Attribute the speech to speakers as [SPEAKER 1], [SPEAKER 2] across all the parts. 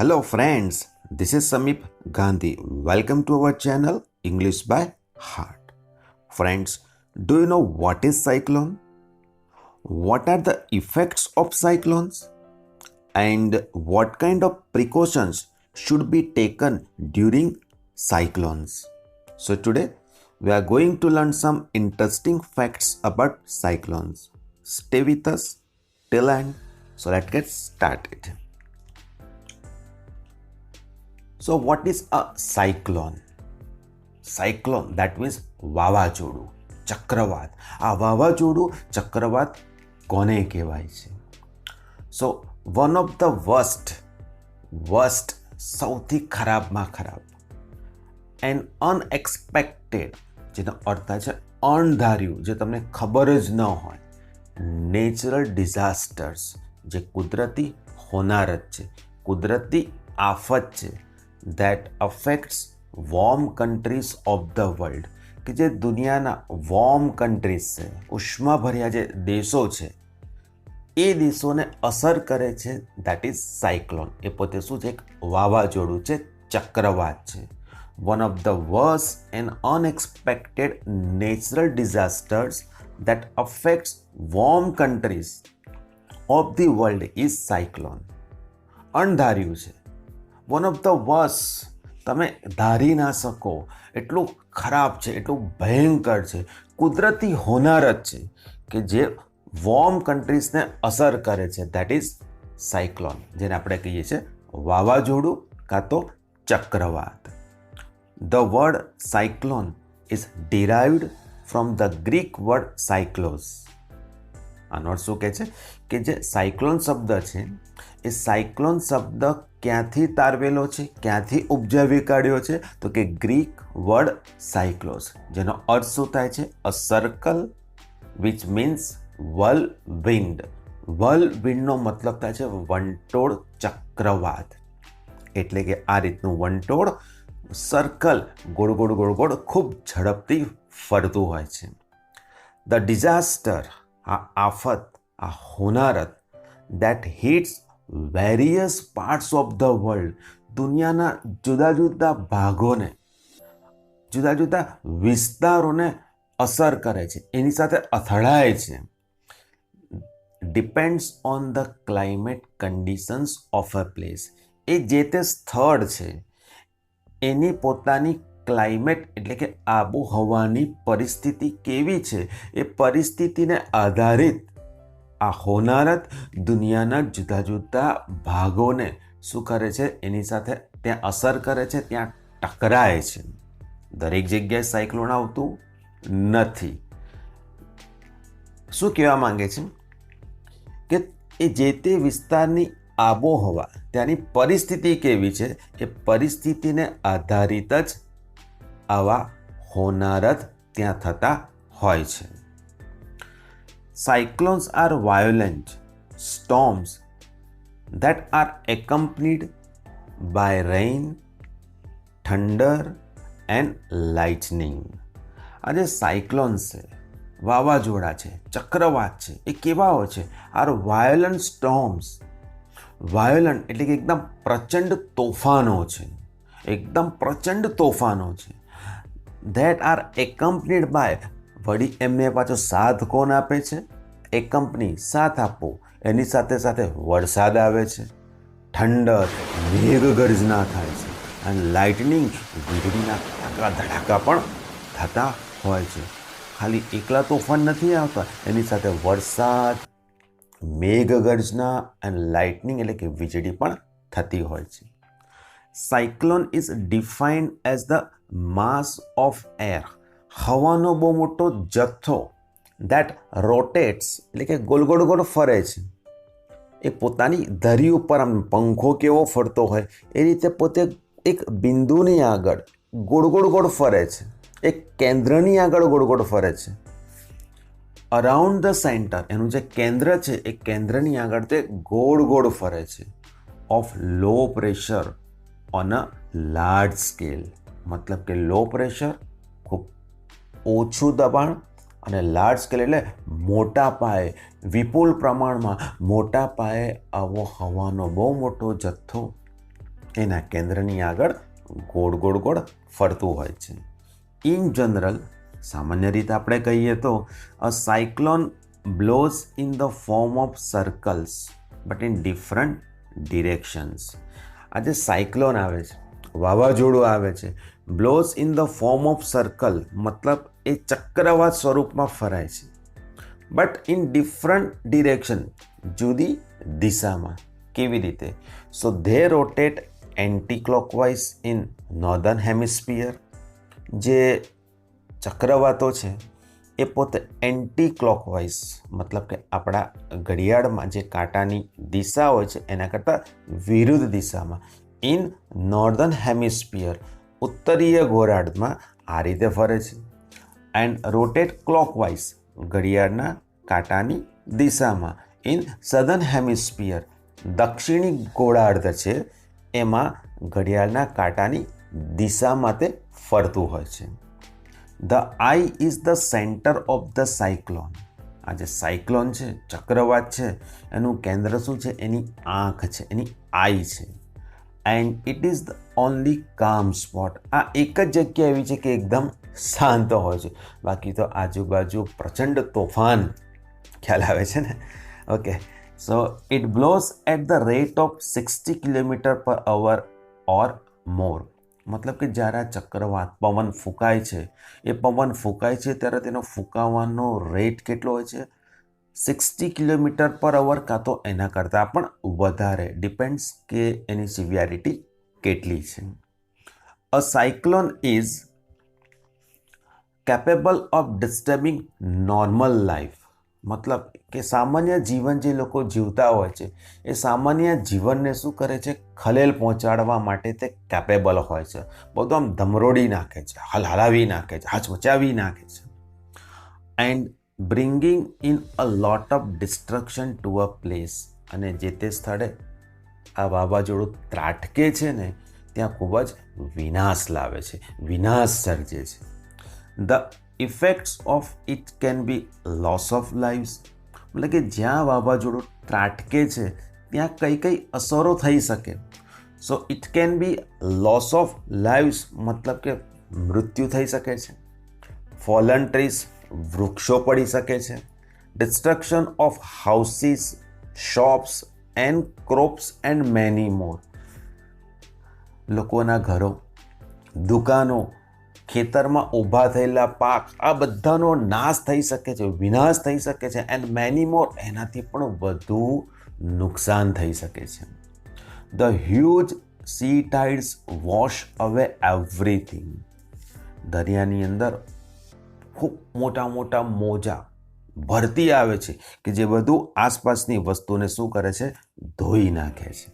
[SPEAKER 1] Hello, friends. This is Samip Gandhi. Welcome to our channel English by Heart. Friends, do you know what is cyclone? What are the effects of cyclones? And what kind of precautions should be taken during cyclones? So, today we are going to learn some interesting facts about cyclones. Stay with us till end. So, let's get started. So, what is a cyclone? Cyclone, that means વાવાઝોડું, ચક્રવાત. આ વાવાઝોડું, ચક્રવાત કોને કહેવાય છે? સો one of the worst સૌથી ખરાબમાં ખરાબ એન્ડ અનએક્સપેક્ટેડ, જેનો અર્થ થાય છે અણધાર્યું, જે તમને ખબર જ ન હોય, નેચરલ ડિઝાસ્ટર્સ, જે કુદરતી હોનારત છે, કુદરતી આફત છે, that affects warm countries of the world, કે જે દુનિયાના વોર્મ કન્ટ્રીઝ છે, ઉષ્માભર્યા જે દેશો છે, એ દેશોને અસર કરે છે. That is cyclone. એ પોતે શું છે? એક વાવાઝોડું છે, ચક્રવાત છે. One of the worst and unexpected natural disasters that affects warm countries of the world is cyclone. અણધાર્યું છે, વન ઓફ ધ વર્સ્ટ, તમે ધારી ના શકો એટલું ખરાબ છે, એટલું ભયંકર છે, કુદરતી હોનારત છે કે જે વોર્મ કન્ટ્રીઝને અસર કરે છે. દેટ ઇઝ સાયક્લોન, જેને આપણે કહીએ છીએ વાવાઝોડું કાં તો ચક્રવાત. The word cyclone is derived from the Greek word cyclos. આનો અર્થ શું કહે છે કે જે સાયક્લોન શબ્દ છે, એ સાયક્લોન શબ્દ ક્યાંથી તારવેલો છે, ક્યાંથી ઉપજાવી કાઢ્યો છે? તો કે ગ્રીક વર્ડ સાયક્લોસ, જેનો અર્થ શું થાય છે? A circle which means whirl wind. Whirl વિન્ડનો મતલબ થાય છે વંટોળ, ચક્રવાત. એટલે કે આ રીતનું વંટોળ, સર્કલ, ગોળ ગોળ ગોળ ગોળ ખૂબ ઝડપથી ફરતું હોય છે. ધ ડિઝાસ્ટર, આ આફત, આ હોનારત, that hits various parts of the world, દુનિયાના જુદા જુદા ભાગોને, જુદા જુદા વિસ્તારોને અસર કરે છે, એની સાથે અથડાય છે. Depends on the climate conditions of a place. એ જે તે સ્થળ છે એની પોતાની ક્લાઇમેટ એટલે કે આબોહવાની પરિસ્થિતિ કેવી છે, એ પરિસ્થિતિને આધારિત આ હોનારત દુનિયાના જુદા જુદા ભાગોને શું કરે છે? એની સાથે ત્યાં અસર કરે છે, ત્યાં ટકરાય છે. દરેક જગ્યાએ સાયક્લોન આવતું નથી. શું કહેવા માંગે છે કે એ જે તે વિસ્તારની આબોહવા, ત્યાંની પરિસ્થિતિ કેવી છે, એ પરિસ્થિતિને આધારિત જ આવા હોનારત ત્યાં થતા હોય છે. Cyclones are violent storms that are accompanied by rain, thunder and lightning. આ જે સાયક્લોન્સ છે, વાવાઝોડા છે, ચક્રવાત છે, એ કેવા હોય છે? R violent સ્ટોર્મ્સ. વાયોલન્ટ એટલે કે એકદમ પ્રચંડ તોફાનો છે, એકદમ પ્રચંડ તોફાનો છે. ધેટ આર એકમ્પનીડ બાય, વળી એમને પાછો સાથ કોણ આપે છે? એ કંપની, સાથ આપો. એની સાથે સાથે વરસાદ આવે છે, ઠંડક, મેઘગર્જના થાય છે, અને લાઇટનિંગ, વીજળીના ધડાકા પણ થતા હોય છે. ખાલી એકલા તોફાન નથી આવતા, એની સાથે વરસાદ, મેઘગર્જના અને લાઇટનિંગ એટલે કે વીજળી પણ થતી હોય છે. Cyclone is defined as the mass of air. હવાનો બહુ મોટો જથ્થો દેટ રોટેટ્સ એટલે કે ગોળ ગોળ ગોળ ફરે છે. એ પોતાની ધરી ઉપર આમ પંખો કેવો ફરતો હોય એ રીતે પોતે એક બિંદુની આગળ ગોળ ગોળ ગોળ ફરે છે, એક કેન્દ્રની આગળ ગોળ ગોળ ફરે છે. અરાઉન્ડ ધ સેન્ટર, એનું જે કેન્દ્ર છે એ કેન્દ્રની આગળ તે ગોળ ગોળ ફરે છે. Of low pressure on a large scale, મતલબ કે લો પ્રેશર, ખૂબ ઓછું દબાણ, અને લાર્જ સ્કેલ એટલે મોટા પાયે, વિપુલ પ્રમાણમાં મોટા પાયે આવો હવાનો બહુ મોટો જથ્થો એના કેન્દ્રની આગળ ગોળ ગોળ ગોળ ફરતું હોય છે. ઇન જનરલ, સામાન્ય રીતે આપણે કહીએ તો a cyclone blows in the form of circles but in different directions. આ જે સાયક્લોન આવે છે, વાવાઝોડું આવે છે, blows in the form of circle મતલબ એ ચક્રવાત સ્વરૂપમાં ફરાય છે, બટ ઇન ડિફરન્ટ ડિરેક્શન, જુદી દિશામાં. કેવી રીતે? So they rotate anti clockwise in northern hemisphere. જે ચક્રવાતો છે એ પોતે એન્ટી ક્લોકવાઇઝ મતલબ કે આપણા ઘડિયાળમાં જે કાંટાની દિશા હોય છે એના કરતાં વિરુદ્ધ દિશામાં, ઇન નોર્ધન હેમિસ્ફિયર, ઉત્તરીય ગોળાર્ધમાં આ રીતે ફરે છે. એન્ડ રોટેટ ક્લોકવાઇઝ, ઘડિયાળના કાંટાની દિશામાં, ઇન સધર્ન હેમિસ્ફિયર, દક્ષિણી ગોળાર્ધ છે એમાં ઘડિયાળના કાંટાની દિશામાં તે ફરતું હોય છે. The I is the centre of the cyclone. આ જે સાયક્લોન છે, ચક્રવાત છે, એનું કેન્દ્ર શું છે? એની આંખ છે, એની આઈ છે. And it is the only કામ સ્પોટ. આ એક જ જગ્યા એવી છે કે એકદમ શાંત હોય છે, બાકી તો આજુબાજુ પ્રચંડ તોફાન ખ્યાલ આવે છે ને. Okay, so it blows at the rate of 60 km/h or more. મતલબ કે જ્યારે આ ચક્રવાત પવન ફૂંકાય છે, એ પવન ફૂંકાય છે ત્યારે તેનો ફૂંકાવાનો રેટ કેટલો હોય છે? 60 km/h કાં તો એના કરતાં પણ વધારે, ડિપેન્ડ્સ કે એની સિવિયરિટી કેટલી છે. A cyclone is capable of disturbing normal life. મતલબ કે સામાન્ય જીવન જે લોકો જીવતા હોય છે એ સામાન્ય જીવનને શું કરે છે? ખલેલ પહોંચાડવા માટે તે કેપેબલ હોય છે. બધું આમ ધમરોડી નાખે છે, હલાવી નાખે છે, હચમચાવી નાખે છે. And bringing in a lot of destruction to a place. અને જે તે સ્થળે આ વાવાઝોડું ત્રાટકે છે ને ત્યાં ખૂબ જ વિનાશ લાવે છે, વિનાશ સર્જે છે. The effects of it can be loss of lives. એટલે કે જ્યાં વાવાઝોડું ત્રાટકે છે ત્યાં કઈ કઈ અસરો થઈ શકે. So it can be loss of lives મતલબ કે મૃત્યુ થઈ શકે છે. ફોલન ટ્રીઝ, વૃક્ષો પડી શકે છે. Destruction of houses, shops and crops and many મોર. લોકોના ઘરો, દુકાનો, ખેતરમાં ઊભા થયેલા પાક, આ બધાનો નાશ થઈ શકે છે, વિનાશ થઈ શકે છે. એન્ડ મેની મોર, એનાથી પણ વધુ નુકસાન થઈ શકે છે. ધ હ્યુજ સી ટાઇડ્સ વોશ અવે એવરીથિંગ. દરિયાની અંદર ખૂબ મોટા મોટા મોજા ભરતી આવે છે કે જે બધું આસપાસની વસ્તુને શું કરે છે? ધોઈ નાખે છે.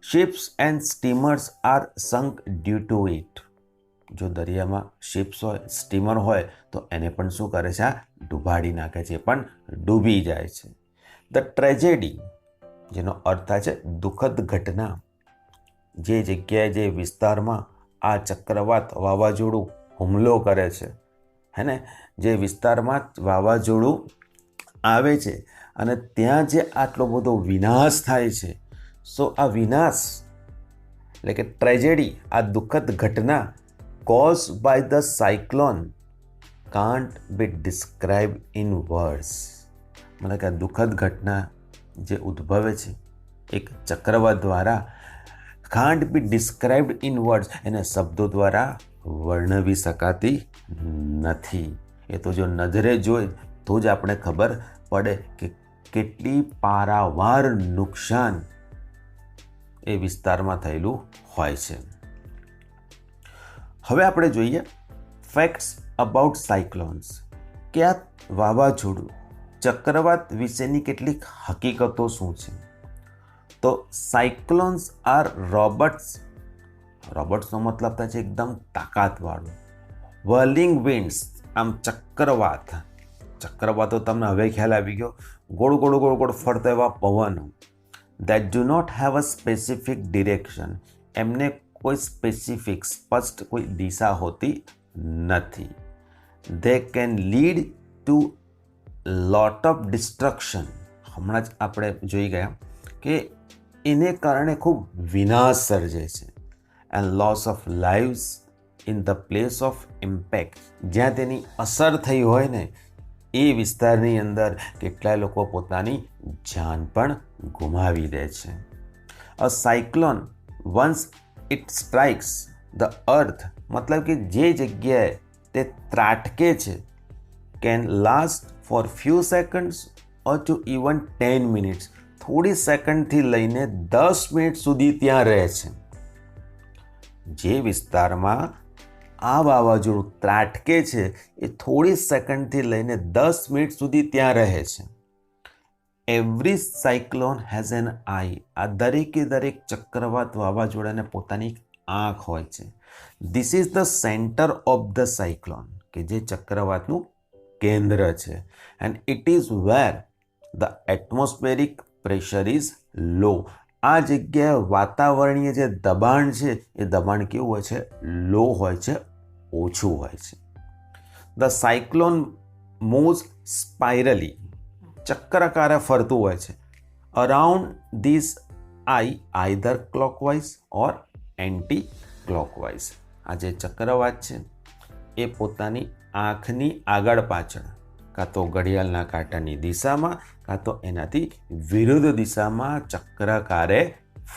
[SPEAKER 1] Ships and steamers are sunk due to it. જો દરિયામાં શિપ્સ હોય, સ્ટીમર હોય તો એને પણ શું કરે છે? આ ડૂબાડી નાખે છે, પણ ડૂબી જાય છે. ધ ટ્રેજેડી, જેનો અર્થ થાય છે દુઃખદ ઘટના. જે જગ્યાએ, જે વિસ્તારમાં આ ચક્રવાત વાવાઝોડું હુમલો કરે છે, હે ને, જે વિસ્તારમાં વાવાઝોડું આવે છે અને ત્યાં જે આટલો બધો વિનાશ થાય છે, સો આ વિનાશ એટલે કે ટ્રેજેડી, આ દુઃખદ ઘટના caused by the cyclone can't be described in words. મતલબ કે દુઃખદ ઘટના જે ઉદ્ભવે છે એક ચક્રવાત દ્વારા, can't be described in words, એને શબ્દો દ્વારા વર્ણવી શકાતી નથી. એ તો જો નજરે જોઈ તો જ આપણે ખબર પડે કે કેટલી પારાવાર નુકસાન એ વિસ્તારમાં થયેલું હોય છે. હવે આપણે જોઈએ ફેક્ટ્સ અબાઉટ સાયક્લોન્સ, કે આ વાવાઝોડું ચક્રવાત વિશેની કેટલીક હકીકતો શું છે. તો સાયક્લોન્સ આર રોબોટ્સ. રોબોટ્સનો મતલબ થાય છે એકદમ તાકાતવાળું. વર્લિંગ વિન્ડ્સ, આમ ચક્રવાતો તમને હવે ખ્યાલ આવી ગયો, ગોળ ગોળ ગોળ ગોળ ફરતા એવા પવનો. That do not have a specific direction. એમને કોઈ સ્પેસિફિક સ્પષ્ટ કોઈ દિશા હોતી નથી. They can lead to lot of destruction. હમણાં જ આપણે જોઈ ગયા કે એને કારણે ખૂબ વિનાશ સર્જે છે and loss of lives in the place of impact. જ્યાં તેની અસર થઈ હોય ને એ વિસ્તારની અંદર કેટલાય લોકો પોતાની જાન પણ ગુમાવી દે છે. A cyclone once it strikes the earth, મતલબ કે જે જગ્યાએ તે ત્રાટકે છે, can last for few seconds or to even 10 minutes. થોડી સેકન્ડથી લઈને 10 મિનિટ સુધી ત્યાં રહે છે. જે વિસ્તારમાં આ વાવાઝોડું ત્રાટકે છે એ થોડી સેકન્ડથી લઈને 10 મિનિટ સુધી ત્યાં રહે છે. Every cyclone has an eye. આ દરેકે દરેક ચક્રવાત વાવાઝોડાને પોતાની એક આંખ હોય છે. This is the centre of the cyclone, કે જે ચક્રવાતનું કેન્દ્ર છે. And it is wear the atmospheric pressure is લો. આ જગ્યાએ વાતાવરણીય જે દબાણ છે એ દબાણ કેવું હોય છે? લો હોય છે, ઓછું હોય છે. ધ સાયક્લોન મૂવ્સ સ્પાઇરલી, ચક્રકારે ફરતું હોય છે, around this I either clockwise or anti clockwise. આ જે ચક્રવાત છે એ પોતાની આંખની આગળ પાછળ કાં તો ઘડિયાળના કાંટાની દિશામાં કાં તો એનાથી વિરુદ્ધ દિશામાં ચક્રકારે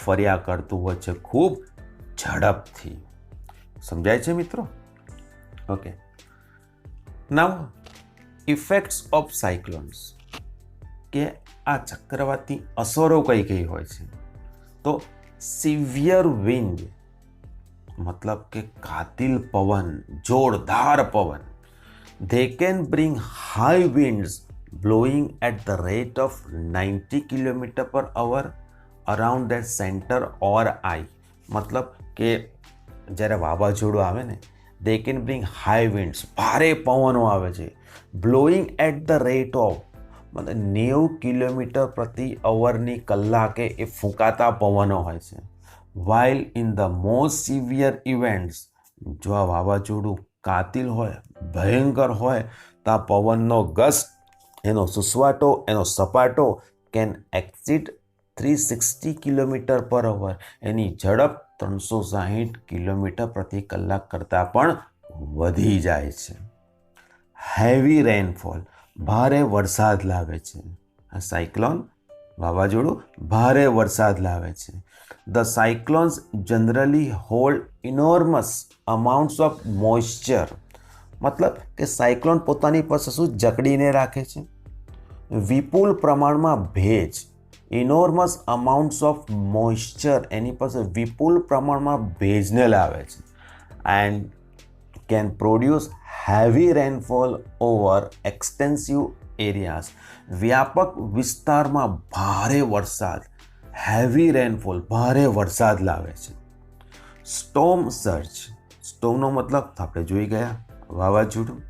[SPEAKER 1] ફર્યા કરતું હોય છે, ખૂબ ઝડપથી. સમજાય છે મિત્રો? Okay, now effects of cyclones, કે આ ચક્રવાતની અસરો કઈ કઈ હોય છે. તો સિવિયર વિન્ડ, મતલબ કે કાતિલ પવન, જોરદાર પવન. They can bring high winds blowing at the rate of 90 km/h around that center or eye. મતલબ કે જ્યારે વાવાઝોડું આવે ને, they can bring high winds, ભારે પવનો આવે છે, blowing at the rate of, મતલબ 90 km/h કલાકે એ ફૂંકાતા પવનો હોય છે. While in the most severe events, જો આ વાવાઝોડું કાતિલ હોય, ભયંકર હોય, તો આ પવનનો ગસ્ટ, એનો સુસવાટો, એનો સપાટો કેન એક્સીડ 360 km/h. એની ઝડપ 360 km/h કરતાં પણ વધી જાય છે. હેવી રેનફોલ, ભારે વરસાદ લાવે છે. આ સાયક્લોન વાવાઝોડું ભારે વરસાદ લાવે છે. The cyclones generally hold enormous amounts of moisture. મતલબ કે સાયક્લોન પોતાની પાસે શું જકડીને રાખે છે? વિપુલ પ્રમાણમાં ભેજ. ઇનોર્મસ અમાઉન્ટ્સ ઓફ મોઇશ્ચર, એની પાસે વિપુલ પ્રમાણમાં ભેજને લાવે છે. And can produce heavy rainfall over extensive areas. વ્યાપક વિસ્તારમાં ભારે વરસાદ, હેવી રેનફોલ, ભારે વરસાદ લાવે છે. સ્ટોર્મ સર્જ, સ્ટોર્મનો મતલબ આપણે જોઈ ગયા, વાવાઝોડું.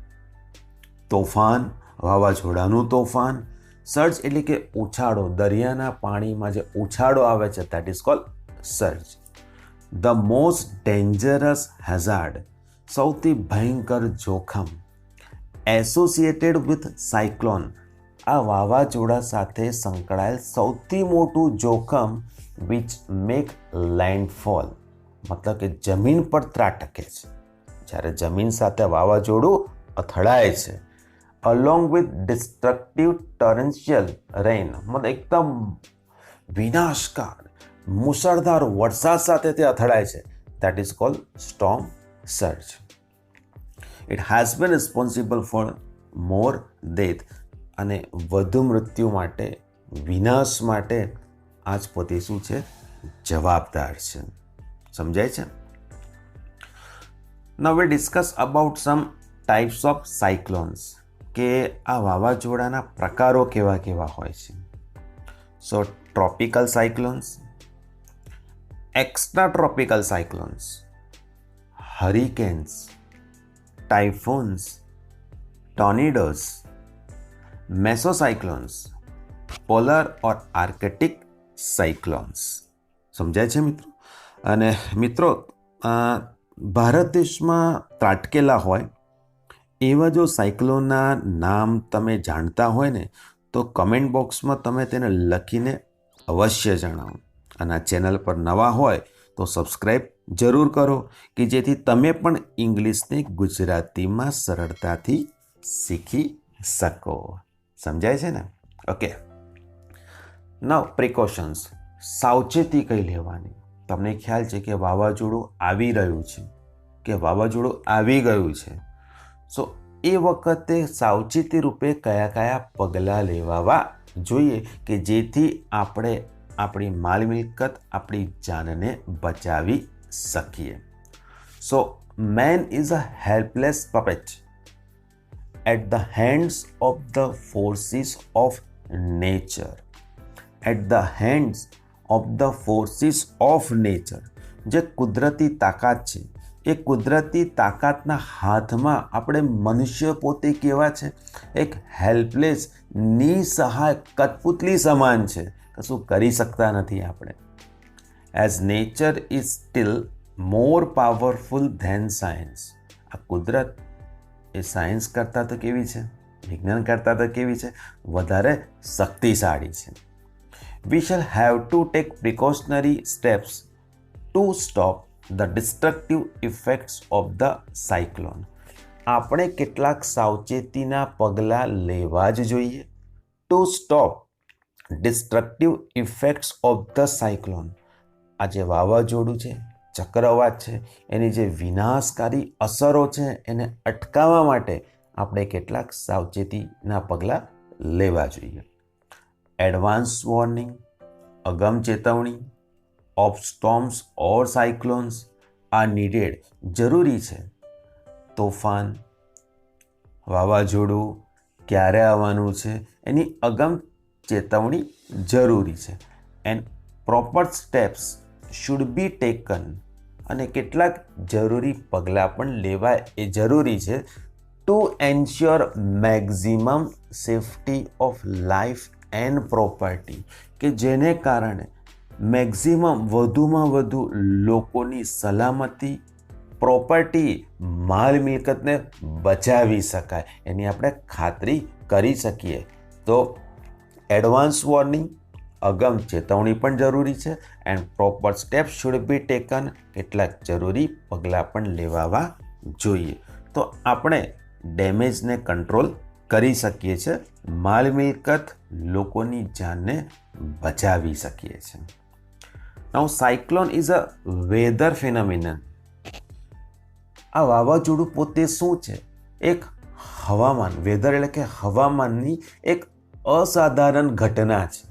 [SPEAKER 1] તોફાન, વાવાઝોડાનું તોફાન. સર્જ એટલે કે ઉછાળો, દરિયાના પાણીમાં જે ઉછાળો આવે છે, that is called surge. The most dangerous hazard, સૌથી ભયંકર જોખમ. એસોસિએટેડ વિથ સાયક્લોન, આ વાવાઝોડા સાથે સંકળાયેલ સૌથી મોટું જોખમ, વિચ મેક લેન્ડફોલ, મતલબ કે જમીન પર ત્રાટકે છે. જ્યારે જમીન સાથે વાવાઝોડું અથડાય છે. અલોંગ વિથ ડિસ્ટ્રક્ટિવ ટોરેન્શિયલ રેઇન, મતલબ એકદમ વિનાશકાર મુશળધાર વરસાદ સાથે તે અથડાય છે, that is called storm surge. It has been responsible for more death, અને વધુ મૃત્યુ માટે, વિનાશ માટે આ જ પોતે શું છે? જવાબદાર છે. સમજાય છે? Now we discuss about some types of cyclones, કે આ વાવાઝોડાના પ્રકારો કેવા કેવા હોય છે. So tropical cyclones, extra tropical cyclones, hurricanes, typhoons, tornadoes, mesocyclones, polar or arctic cyclones. સમજાય છે મિત્રો? અને મિત્રો, ભારત દેશમાં ત્રાટકેલા હોય એવા જો સાયક્લોનના નામ તમે જાણતા હોય ને, તો કમેન્ટ બોક્સમાં તમે તેને લખીને અવશ્ય જણાવો. અને આ ચેનલ પર નવા હોય તો સબસ્ક્રાઈબ જરૂર કરો કે જેથી તમે પણ ઇંગ્લિશને ગુજરાતીમાં સરળતાથી શીખી શકો. સમજાય છે ને? ઓકે. નાઉ પ્રિકોશન્સ. સાવચેતી કઈ લેવાની? તમને ખ્યાલ છે કે વાવાઝોડું આવી રહ્યું છે, કે વાવાઝોડું આવી ગયું છે. સો એ વખતે સાવચેતી રૂપે કયા કયા પગલાં લેવા જોઈએ કે જેથી આપણે આપણી માલ મિલકત, આપણી જાનને બચાવી શકીએ. So man is a helpless puppet at the hands of the forces of nature. At the hands of the forces of nature. જે કુદરતી તાકાત છે એ કુદરતી તાકાતના હાથમાં આપણે મનુષ્ય પોતે કેવા છે? એક હેલ્પલેસ, નિસહાય કઠપુતલી સમાન છે. કશું કરી શકતા નથી આપણે. As nature is still more powerful than science. આ કુદરત એ સાયન્સ કરતાં તો કેવી છે? વિજ્ઞાન કરતાં તો કેવી છે? વધારે શક્તિશાળી છે. We shall have to take precautionary steps to stop the destructive effects of the cyclone. આપણે કેટલાક સાવચેતીના પગલાં લેવા જ જોઈએ to stop destructive effects of the cyclone. આ જે વાવાઝોડું છે, ચક્રવાત છે, એની જે વિનાશકારી અસરો છે એને અટકાવવા માટે આપણે કેટલાક સાવચેતીના પગલાં લેવા જોઈએ. એડવાન્સ વોર્નિંગ, અગમ ચેતવણી of સ્ટોર્મ્સ or cyclones R needed. જરૂરી છે. તોફાન, વાવાઝોડું ક્યારે આવવાનું છે એની અગમ ચેતવણી જરૂરી છે. And proper steps should be taken. અને કેટલાક જરૂરી પગલાં પણ લેવાય એ જરૂરી છે two ensure maximum safety of life and property. કે જેને કારણે મેક્ઝિમમ વધુમાં વધુ લોકોની સલામતી, પ્રોપર્ટી, માલ મિલકતને બચાવી શકાય એની આપણે ખાતરી કરી શકીએ. તો એડવાન્સ વોર્નિંગ, અગમ ચેતવણી પણ જરૂરી છે. And proper step should be taken. કેટલાક જરૂરી પગલાં પણ લેવા જોઈએ. તો આપણે ડેમેજને કંટ્રોલ કરી શકીએ છીએ, માલ મિલકત, લોકોની જાનને બચાવી શકીએ છીએ. નાઉ સાયક્લોન ઇઝ અ વેધર ફિનોમિનન. આ વાવાઝોડું પોતે શું છે? એક હવામાન, વેધર એટલે કે હવામાનની એક અસાધારણ ઘટના છે.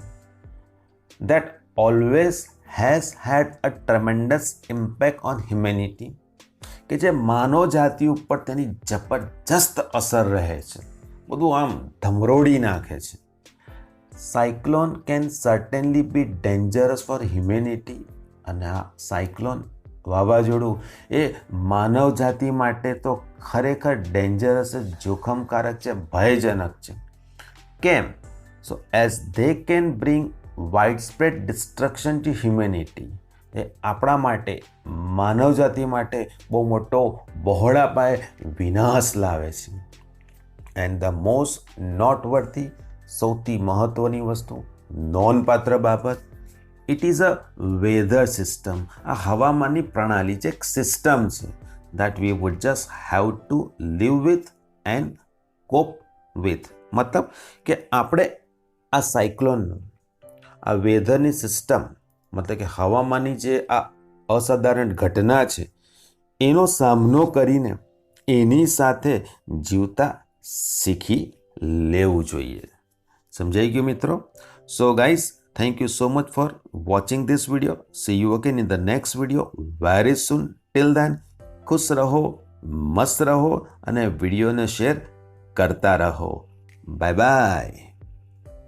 [SPEAKER 1] That always has head a tremendous impact on humanity. કે જે માનવ જાતિ ઉપર તેની જબરજસ્ત અસર રહે છે, બધું આમ ધમરોડી નાખે છે. Cyclone can certainly be dangerous for humanity. અને આ સાયક્લોન, વાવાઝોડું એ માનવ જાતિ માટે તો ખરેખર ડેન્જરસ, જોખમકારક છે, ભયજનક છે. કેમ? So as they can bring widespread destruction to humanity. એ આપણા માટે, માનવ જાતિ માટે બહુ મોટો, બહોળા પાયે વિનાશ લાવે છે. એન્ડ ધ મોસ્ટ નોટવર્થી, સૌથી મહત્વની વસ્તુ, નોંધપાત્ર બાબત, it is a weather system. આ હવામાનની પ્રણાલી છે, એક સિસ્ટમ છે that we would just have to live with and cope with. મતલબ કે આપણે આ સાયક્લોનનું, આ વેધરની સિસ્ટમ, મતલબ કે હવામાનની જે આ અસાધારણ ઘટના છે એનો સામનો કરીને એની સાથે જીવતા શીખી લેવું જોઈએ. સમજાઈ ગયું મિત્રો? So guys, thank you so much for watching this video. See you again in the next video very soon. Till then, ખુશ રહો, મસ્ત રહો અને વિડીયોને શેર કરતા રહો. Bye bye.